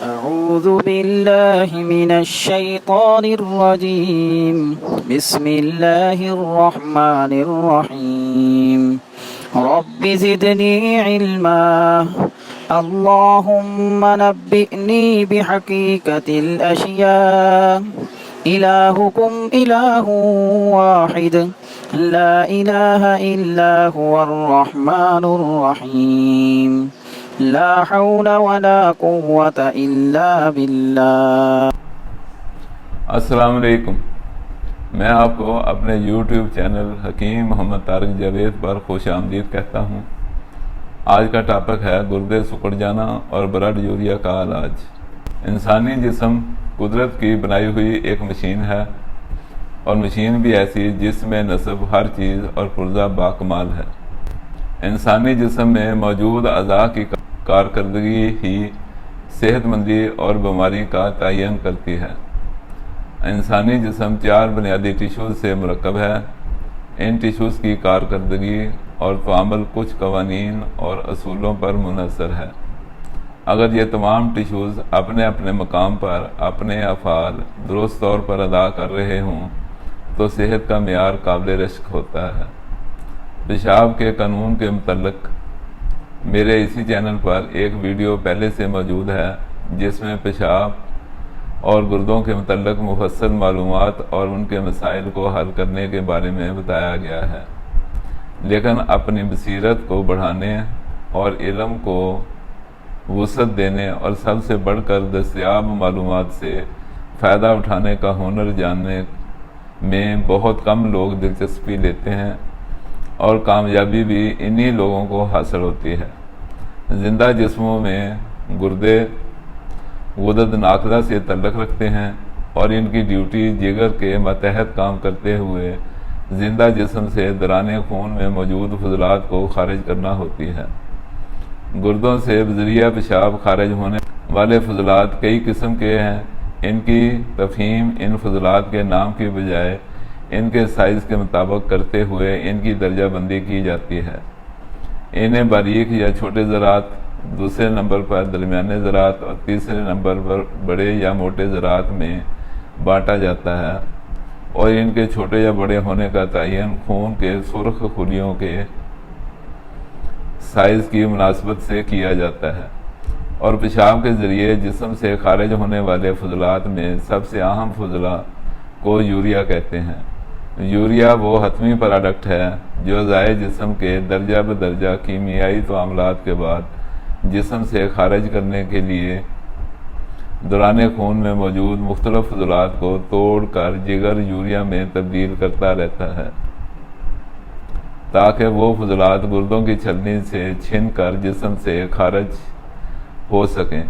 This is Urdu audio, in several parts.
أعوذ بالله من الشيطان الرجيم بسم الله الرحمن الرحيم رب زدني علما اللهم نبئني بحقيقة الأشياء إلهكم إله واحد لا إله إلا هو الرحمن الرحيم لا حول ولا قوة إلا بالله۔ السلام علیکم، میں آپ کو اپنے یوٹیوب چینل حکیم محمد طارق جاوید پر خوش آمدید کہتا ہوں۔ آج کا ٹاپک ہے گردے سکڑ جانا اور بلڈ یوریا کا علاج۔ انسانی جسم قدرت کی بنائی ہوئی ایک مشین ہے، اور مشین بھی ایسی جس میں نصب ہر چیز اور پرزہ باکمال ہے۔ انسانی جسم میں موجود اعضاء کی کارکردگی ہی صحت مندی اور بیماری کا تعین کرتی ہے۔ انسانی جسم 4 بنیادی ٹیشوز سے مرکب ہے۔ ان ٹیشوز کی کارکردگی اور تعامل کچھ قوانین اور اصولوں پر منحصر ہے۔ اگر یہ تمام ٹیشوز اپنے اپنے مقام پر اپنے افعال درست طور پر ادا کر رہے ہوں تو صحت کا معیار قابل رشک ہوتا ہے۔ پیشاب کے قانون کے متعلق میرے اسی چینل پر ایک ویڈیو پہلے سے موجود ہے جس میں پیشاب اور گردوں کے متعلق مفصل معلومات اور ان کے مسائل کو حل کرنے کے بارے میں بتایا گیا ہے، لیکن اپنی بصیرت کو بڑھانے اور علم کو وسعت دینے اور سب سے بڑھ کر دستیاب معلومات سے فائدہ اٹھانے کا ہنر جاننے میں بہت کم لوگ دلچسپی لیتے ہیں، اور کامیابی بھی انہی لوگوں کو حاصل ہوتی ہے۔ زندہ جسموں میں گردے غدد ناقدہ سے تعلق رکھتے ہیں، اور ان کی ڈیوٹی جگر کے ماتحت کام کرتے ہوئے زندہ جسم سے دوران خون میں موجود فضلات کو خارج کرنا ہوتی ہے۔ گردوں سے بذریعہ پیشاب خارج ہونے والے فضلات کئی قسم کے ہیں۔ ان کی تفہیم ان فضلات کے نام کی بجائے ان کے سائز کے مطابق کرتے ہوئے ان کی درجہ بندی کی جاتی ہے۔ انہیں باریک یا چھوٹے ذرات، دوسرے نمبر پر درمیانے ذرات اور تیسرے نمبر پر بڑے یا موٹے ذرات میں بانٹا جاتا ہے، اور ان کے چھوٹے یا بڑے ہونے کا تعین خون کے سرخ خلیوں کے سائز کی مناسبت سے کیا جاتا ہے۔ اور پیشاب کے ذریعے جسم سے خارج ہونے والے فضلات میں سب سے اہم فضلہ کو یوریا کہتے ہیں۔ یوریا وہ حتمی پروڈکٹ ہے جو اعضائے جسم کے درجہ بدرجہ کیمیائی تعاملات کے بعد جسم سے خارج کرنے کے لیے دوران خون میں موجود مختلف فضلات کو توڑ کر جگر یوریا میں تبدیل کرتا رہتا ہے، تاکہ وہ فضلات گردوں کی چھلنی سے چھن کر جسم سے خارج ہو سکیں۔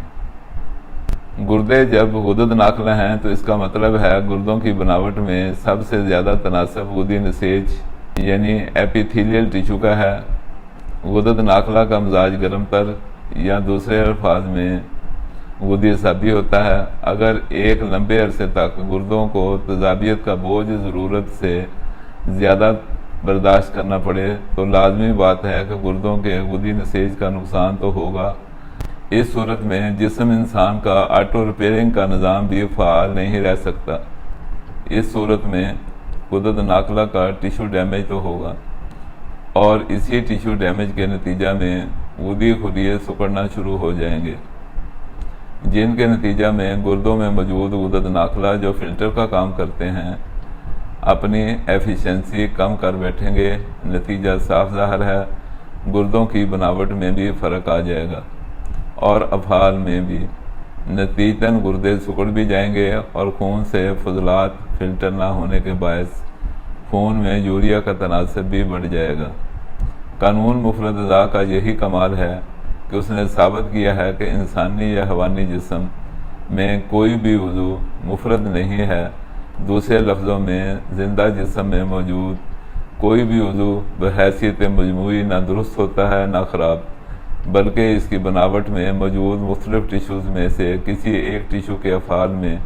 گردے جب غدد ناقلہ ہیں تو اس کا مطلب ہے گردوں کی بناوٹ میں سب سے زیادہ تناسب غدی نسیج یعنی ایپیتھیلیل ٹیشو کا ہے۔ غدد ناقلہ کا مزاج گرم تر، یا دوسرے الفاظ میں غدی اعصابی ہوتا ہے۔ اگر ایک لمبے عرصے تک گردوں کو تیزابیت کا بوجھ ضرورت سے زیادہ برداشت کرنا پڑے تو لازمی بات ہے کہ گردوں کے غدی نسیج کا نقصان تو ہوگا۔ اس صورت میں جسم انسان کا آٹو ریپیئرنگ کا نظام بھی فعال نہیں رہ سکتا۔ اس صورت میں غدد ناقلہ کا ٹیشو ڈیمیج تو ہوگا، اور اسی ٹیشو ڈیمیج کے نتیجہ میں غدی خلیے سکڑنا شروع ہو جائیں گے، جن کے نتیجہ میں گردوں میں موجود غدد ناقلہ جو فلٹر کا کام کرتے ہیں اپنی ایفیشنسی کم کر بیٹھیں گے۔ نتیجہ صاف ظاہر ہے، گردوں کی بناوٹ میں بھی فرق آ جائے گا اور افعال میں بھی۔ نتیجتاً گردے سکڑ بھی جائیں گے، اور خون سے فضلات فلٹر نہ ہونے کے باعث خون میں یوریا کا تناسب بھی بڑھ جائے گا۔ قانون مفرد اعضاء کا یہی کمال ہے کہ اس نے ثابت کیا ہے کہ انسانی یا حیوانی جسم میں کوئی بھی عضو مفرد نہیں ہے۔ دوسرے لفظوں میں زندہ جسم میں موجود کوئی بھی عضو بحیثیت مجموعی نہ درست ہوتا ہے نہ خراب، بلکہ اس کی بناوٹ میں موجود مختلف ٹیشوز میں سے کسی ایک ٹیشو کے افعال میں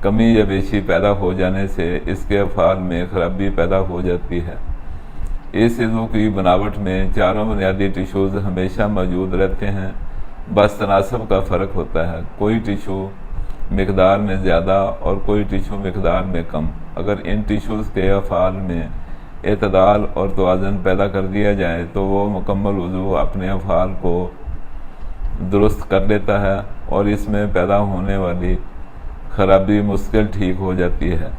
کمی یا بیشی پیدا ہو جانے سے اس کے افعال میں خرابی پیدا ہو جاتی ہے۔ اس عضو کی بناوٹ میں 4 بنیادی ٹیشوز ہمیشہ موجود رہتے ہیں بس تناسب کا فرق ہوتا ہے، کوئی ٹیشو مقدار میں زیادہ اور کوئی ٹیشو مقدار میں کم۔ اگر ان ٹیشوز کے افعال میں اعتدال اور توازن پیدا کر دیا جائے تو وہ مکمل عضو اپنے افعال کو درست کر لیتا ہے اور اس میں پیدا ہونے والی خرابی مستقل ٹھیک ہو جاتی ہے۔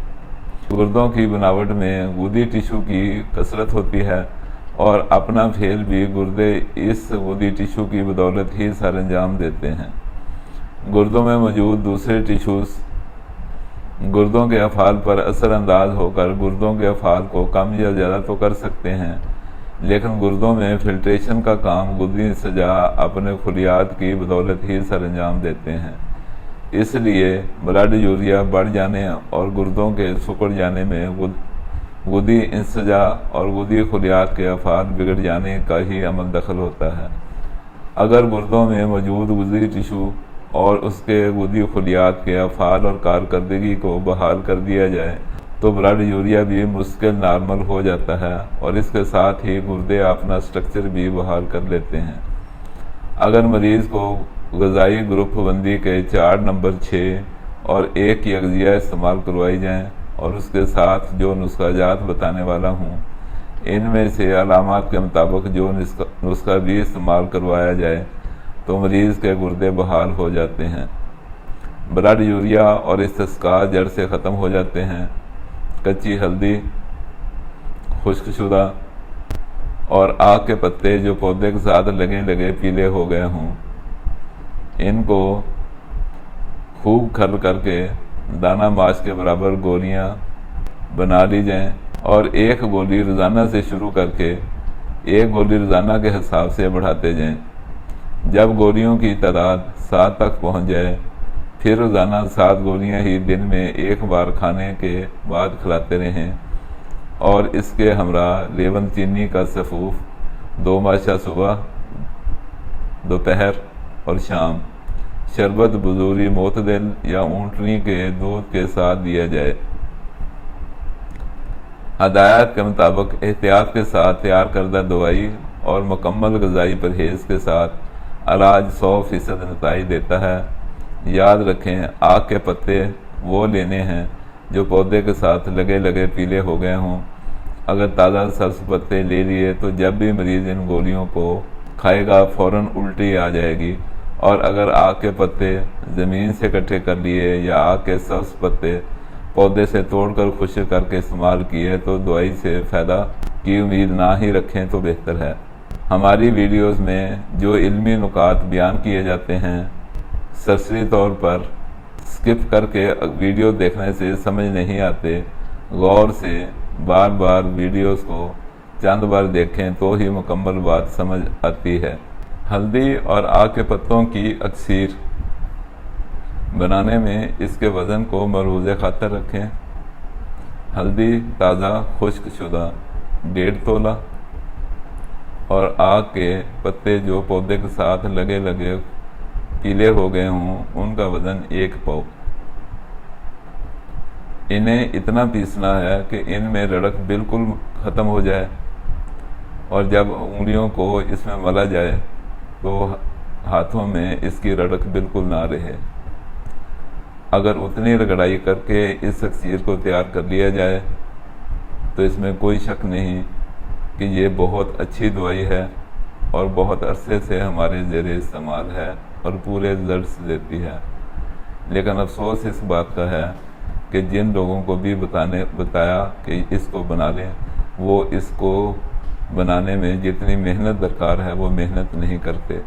گردوں کی بناوٹ میں غدی ٹیشو کی کثرت ہوتی ہے اور اپنا پھیل بھی گردے اس غدی ٹیشو کی بدولت ہی سر انجام دیتے ہیں۔ گردوں میں موجود دوسرے ٹیشوز گردوں کے افعال پر اثر انداز ہو کر گردوں کے افعال کو کم یا زیادہ تو کر سکتے ہیں، لیکن گردوں میں فلٹریشن کا کام غدی سجا اپنے خلیات کی بدولت ہی سر انجام دیتے ہیں۔ اس لیے بلڈ یوریا بڑھ جانے اور گردوں کے سکڑ جانے میں غدی انسجا اور غدی خلیات کے افعال بگڑ جانے کا ہی عمل دخل ہوتا ہے۔ اگر گردوں میں موجود غدی ٹیشو اور اس کے غدی خلیات کے افعال اور کارکردگی کو بحال کر دیا جائے تو بلڈ یوریا بھی مستقل نارمل ہو جاتا ہے اور اس کے ساتھ ہی گردے اپنا سٹرکچر بھی بحال کر لیتے ہیں۔ اگر مریض کو غذائی گروپ بندی کے چارٹ نمبر 6 اور 1 کی اغذیہ استعمال کروائی جائیں اور اس کے ساتھ جو نسخہ جات بتانے والا ہوں، ان میں سے علامات کے مطابق جو نسخہ بھی استعمال کروایا جائے تو مریض کے گردے بحال ہو جاتے ہیں، بلڈ یوریا اور استسقاء جڑ سے ختم ہو جاتے ہیں۔ کچی ہلدی، خشک شدہ اور آگ کے پتے جو پودے کے ساتھ لگے پیلے ہو گئے ہوں، ان کو خوب کھل کر کے دانہ ماش کے برابر گولیاں بنا لی جائیں اور 1 گولی روزانہ سے شروع کر کے 1 گولی روزانہ کے حساب سے بڑھاتے جائیں۔ جب گولیوں کی تعداد 7 تک پہنچ جائے پھر روزانہ 7 گولیاں ہی دن میں 1 بار کھانے کے بعد کھلاتے رہیں اور اس کے ہمراہ لیون چینی کا سفوف 2 ماشا صبح، دوپہر اور شام شربت بذوری معتدل یا اونٹنی کے دودھ کے ساتھ دیا جائے۔ ہدایات کے مطابق احتیاط کے ساتھ تیار کردہ دوائی اور مکمل غذائی پرہیز کے ساتھ علاج 100% نتائج دیتا ہے۔ یاد رکھیں، آگ کے پتے وہ لینے ہیں جو پودے کے ساتھ لگے پیلے ہو گئے ہوں۔ اگر تازہ سبز پتے لے لیے تو جب بھی مریض ان گولیوں کو کھائے گا فوراً الٹی آ جائے گی، اور اگر آگ کے پتے زمین سے اکٹھے کر لیے یا آگ کے سبز پتے پودے سے توڑ کر خشک کر کے استعمال کیے تو دوائی سے فائدہ کی امید نہ ہی رکھیں تو بہتر ہے۔ ہماری ویڈیوز میں جو علمی نکات بیان کیے جاتے ہیں سرسری طور پر سکپ کر کے ویڈیو دیکھنے سے سمجھ نہیں آتے، غور سے بار بار ویڈیوز کو چند بار دیکھیں تو ہی مکمل بات سمجھ آتی ہے۔ ہلدی اور آگ کے پتوں کی اکسیر بنانے میں اس کے وزن کو ملحوظ خاطر رکھیں۔ ہلدی تازہ خشک شدہ 1.5 تولہ اور آگ کے پتے جو پودے کے ساتھ لگے پیلے ہو گئے ہوں ان کا وزن 1 پاؤ۔ انہیں اتنا پیسنا ہے کہ ان میں رڑک بالکل ختم ہو جائے اور جب انگلیوں کو اس میں ملا جائے تو ہاتھوں میں اس کی رڑک بالکل نہ رہے۔ اگر اتنی رگڑائی کر کے اس اکسیر کو تیار کر لیا جائے تو اس میں کوئی شک نہیں کہ یہ بہت اچھی دوائی ہے اور بہت عرصے سے ہمارے زیر استعمال ہے اور پورے رزلٹس دیتی ہے۔ لیکن افسوس اس بات کا ہے کہ جن لوگوں کو بھی بتایا کہ اس کو بنا لیں، وہ اس کو بنانے میں جتنی محنت درکار ہے وہ محنت نہیں کرتے۔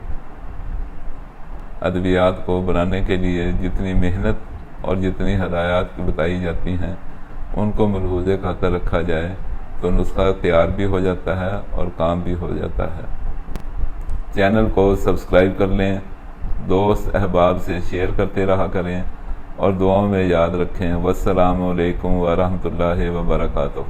ادویات کو بنانے کے لیے جتنی محنت اور جتنی ہدایات بتائی جاتی ہیں ان کو ملحوظ خاطر رکھا جائے تو نسخہ تیار بھی ہو جاتا ہے اور کام بھی ہو جاتا ہے۔ چینل کو سبسکرائب کر لیں، دوست احباب سے شیئر کرتے رہا کریں اور دعاؤں میں یاد رکھیں۔ والسلام علیکم ورحمۃ اللہ وبرکاتہ۔